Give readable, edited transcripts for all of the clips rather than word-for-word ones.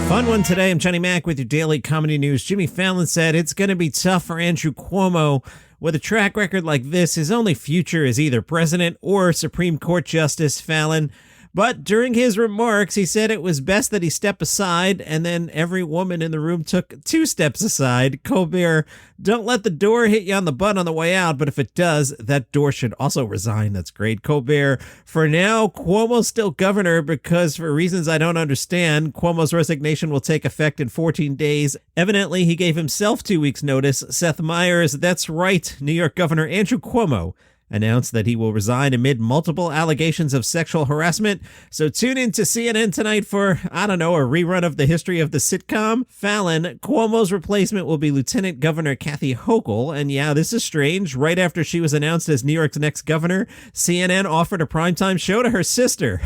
Fun one today. I'm Johnny Mac with your daily comedy news. Jimmy Fallon said it's going to be tough for Andrew Cuomo. With a track record like this, his only future is either president or Supreme Court Justice. Fallon. But during his remarks, he said it was best that he step aside, and then every woman in the room took 2 steps aside. Colbert, don't let the door hit you on the butt on the way out, but if it does, that door should also resign. That's great. Colbert, for now, Cuomo's still governor because for reasons I don't understand, Cuomo's resignation will take effect in 14 days. Evidently, he gave himself 2 weeks' notice. Seth Meyers, that's right, New York Governor Andrew Cuomo announced that he will resign amid multiple allegations of sexual harassment. So tune in to CNN tonight for, a rerun of the history of the sitcom. Fallon, Cuomo's replacement will be Lieutenant Governor Kathy Hochul. And yeah, this is strange. Right after she was announced as New York's next governor, CNN offered a primetime show to her sister.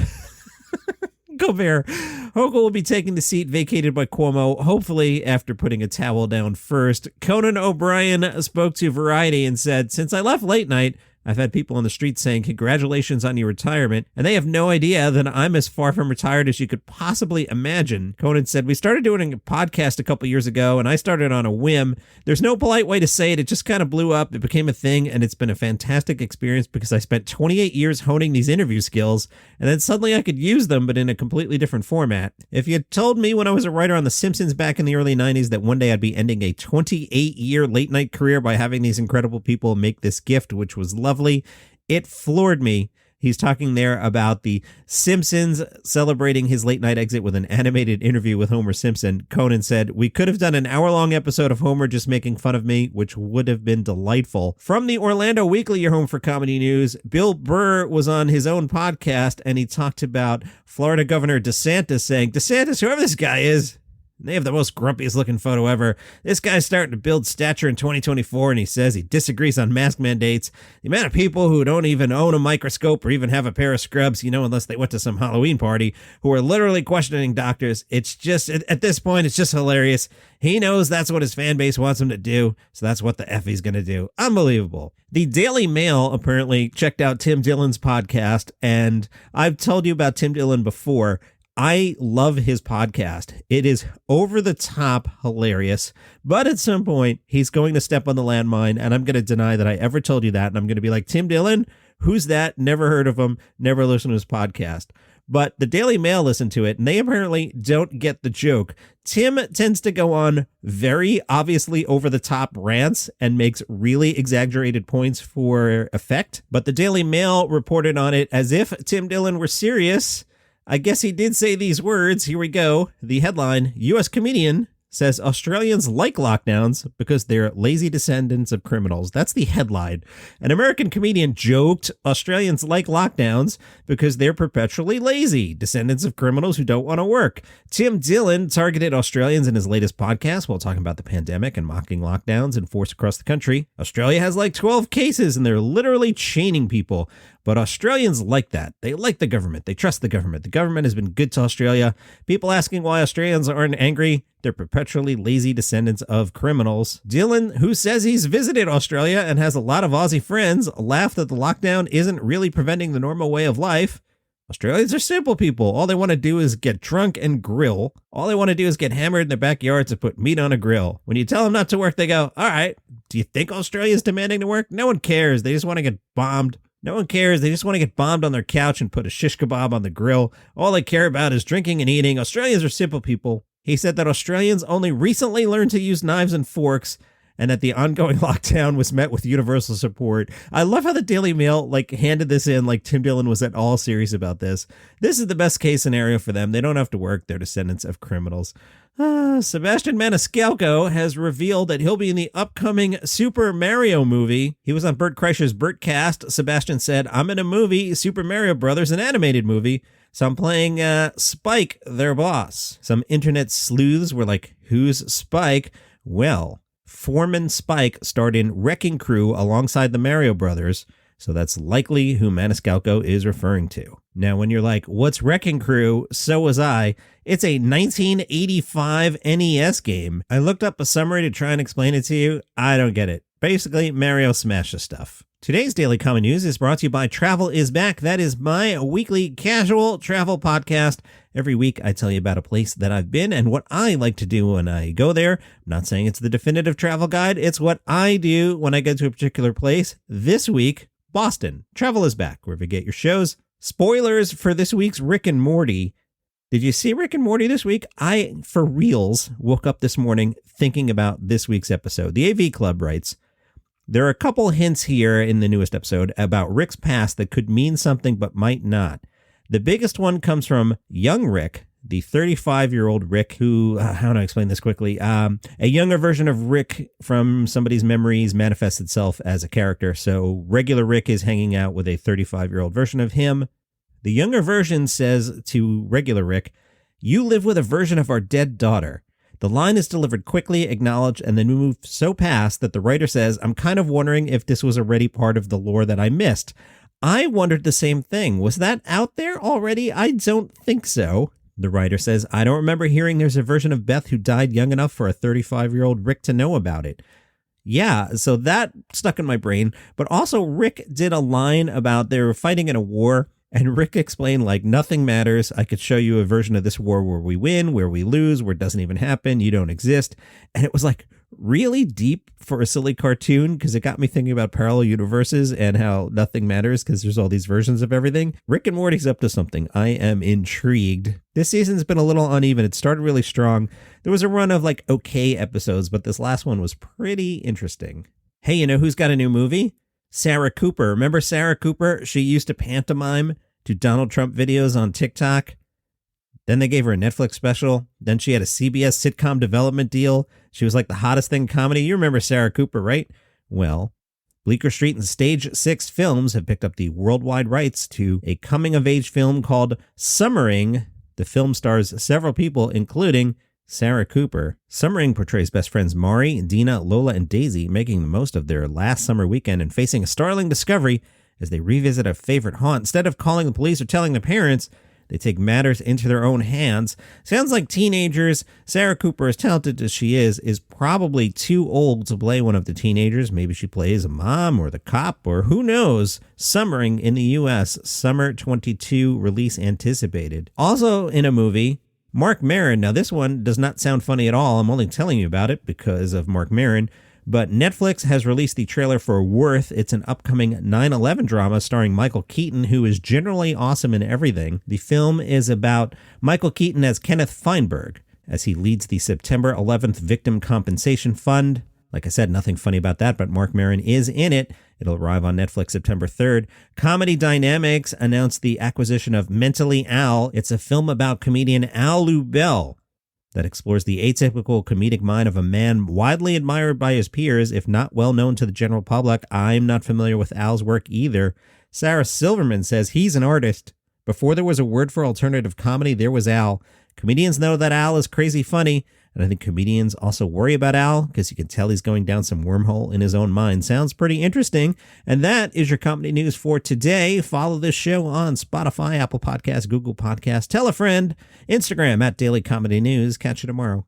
Colbert, Hochul will be taking the seat vacated by Cuomo, hopefully after putting a towel down first. Conan O'Brien spoke to Variety and said, since I left late night, I've had people on the street saying, congratulations on your retirement, and they have no idea that I'm as far from retired as you could possibly imagine. Conan said, we started doing a podcast a couple years ago, and I started on a whim. There's no polite way to say it. It just kind of blew up. It became a thing, and it's been a fantastic experience because I spent 28 years honing these interview skills, and then suddenly I could use them, but in a completely different format. If you had told me when I was a writer on The Simpsons back in the early 90s that one day I'd be ending a 28-year late-night career by having these incredible people make this gift, which was lovely, it floored me. He's talking there about the Simpsons celebrating his late night exit with an animated interview with Homer Simpson. Conan said, we could have done an hour-long episode of Homer just making fun of me, which would have been delightful. From the Orlando Weekly, your home for comedy news, Bill Burr was on his own podcast, and he talked about Florida Governor DeSantis saying, DeSantis, whoever this guy is, they have the most grumpiest looking photo ever. This guy's starting to build stature in 2024, and he says he disagrees on mask mandates. The amount of people who don't even own a microscope or even have a pair of scrubs, unless they went to some Halloween party, who are literally questioning doctors. It's just, at this point, it's just hilarious. He knows that's what his fan base wants him to do, so that's what the F he's going to do. Unbelievable. The Daily Mail apparently checked out Tim Dillon's podcast, and I've told you about Tim Dillon before. I love his podcast. It is over the top hilarious, but at some point he's going to step on the landmine, and I'm going to deny that I ever told you that. And I'm going to be like, Tim Dillon, who's that? Never heard of him. Never listened to his podcast. But the Daily Mail listened to it, and they apparently don't get the joke. Tim tends to go on very obviously over the top rants and makes really exaggerated points for effect. But the Daily Mail reported on it as if Tim Dillon were serious. I guess he did say these words. Here we go. The headline, U.S. comedian says Australians like lockdowns because they're lazy descendants of criminals. That's the headline. An American comedian joked Australians like lockdowns because they're perpetually lazy, descendants of criminals who don't want to work. Tim Dillon targeted Australians in his latest podcast while talking about the pandemic and mocking lockdowns enforced across the country. Australia has like 12 cases and they're literally chaining people. But Australians like that. They like the government. They trust the government. The government has been good to Australia. People asking why Australians aren't angry. They're perpetually lazy descendants of criminals. Dillon, who says he's visited Australia and has a lot of Aussie friends, laughed that the lockdown isn't really preventing the normal way of life. Australians are simple people. All they want to do is get drunk and grill. All they want to do is get hammered in their backyards and put meat on a grill. When you tell them not to work, they go, all right, do you think Australia's demanding to work? No one cares. They just want to get bombed. No one cares. They just want to get bombed on their couch and put a shish kebab on the grill. All they care about is drinking and eating. Australians are simple people. He said that Australians only recently learned to use knives and forks and that the ongoing lockdown was met with universal support. I love how the Daily Mail handed this in like Tim Dillon was at all serious about this. This is the best case scenario for them. They don't have to work. They're descendants of criminals. Sebastian Maniscalco has revealed that he'll be in the upcoming Super Mario movie. He was on Bert Kreischer's Bertcast. Sebastian said, I'm in a movie, Super Mario Brothers, an animated movie. So I'm playing Spike, their boss. Some internet sleuths were like, who's Spike? Well, Foreman Spike starred in Wrecking Crew alongside the Mario Brothers. So that's likely who Maniscalco is referring to. Now, when you're like, what's Wrecking Crew? So was I. It's a 1985 NES game. I looked up a summary to try and explain it to you. I don't get it. Basically, Mario smashes stuff. Today's Daily Common News is brought to you by Travel is Back. That is my weekly casual travel podcast. Every week, I tell you about a place that I've been and what I like to do when I go there. I'm not saying it's the definitive travel guide. It's what I do when I go to a particular place. This week, Boston. Travel is back, wherever you get your shows. Spoilers for this week's Rick and Morty. Did you see Rick and Morty this week? I, for reals, woke up this morning thinking about this week's episode. The AV Club writes, there are a couple hints here in the newest episode about Rick's past that could mean something but might not. The biggest one comes from young Rick, the 35-year-old Rick who, how do I explain this quickly? A younger version of Rick from somebody's memories manifests itself as a character. So regular Rick is hanging out with a 35-year-old version of him. The younger version says to regular Rick, "You live with a version of our dead daughter." The line is delivered quickly, acknowledged, and then moved so past that the writer says, "I'm kind of wondering if this was already part of the lore that I missed." I wondered the same thing. Was that out there already? I don't think so. The writer says, "I don't remember hearing there's a version of Beth who died young enough for a 35-year-old Rick to know about it." Yeah, so that stuck in my brain. But also Rick did a line about they were fighting in a war. And Rick explained, like, nothing matters. I could show you a version of this war where we win, where we lose, where it doesn't even happen. You don't exist. And it was like really deep for a silly cartoon because it got me thinking about parallel universes and how nothing matters because there's all these versions of everything. Rick and Morty's up to something. I am intrigued. This season's been a little uneven. It started really strong. There was a run of like okay episodes, but this last one was pretty interesting. Hey, you know who's got a new movie? Sarah Cooper. Remember Sarah Cooper? She used to pantomime to Donald Trump videos on TikTok. Then they gave her a Netflix special. Then she had a CBS sitcom development deal. She was like the hottest thing in comedy. You remember Sarah Cooper, right? Well, Bleecker Street and Stage 6 Films have picked up the worldwide rights to a coming-of-age film called Summering. The film stars several people, including Sarah Cooper. Summering portrays best friends Mari, Dina, Lola, and Daisy making the most of their last summer weekend and facing a startling discovery as they revisit a favorite haunt. Instead of calling the police or telling their parents, they take matters into their own hands. Sounds like teenagers. Sarah Cooper, as talented as she is probably too old to play one of the teenagers. Maybe she plays a mom or the cop or who knows. Summering in the U.S. Summer 22 release anticipated. Also in a movie, Mark Maron. Now, this one does not sound funny at all. I'm only telling you about it because of Mark Maron. But Netflix has released the trailer for Worth. It's an upcoming 9/11 drama starring Michael Keaton, who is generally awesome in everything. The film is about Michael Keaton as Kenneth Feinberg, as he leads the September 11th Victim Compensation Fund. Like I said, nothing funny about that, but Mark Maron is in it. It'll arrive on Netflix September 3rd. Comedy Dynamics announced the acquisition of Mentally Al. It's a film about comedian Al Lubell that explores the atypical comedic mind of a man widely admired by his peers, if not well known to the general public. I'm not familiar with Al's work either. Sarah Silverman says he's an artist. Before there was a word for alternative comedy, there was Al. Comedians know that Al is crazy funny, and I think comedians also worry about Al because you can tell he's going down some wormhole in his own mind. Sounds pretty interesting. And that is your comedy news for today. Follow this show on Spotify, Apple Podcasts, Google Podcasts. Tell a friend. Instagram @Daily Comedy News. Catch you tomorrow.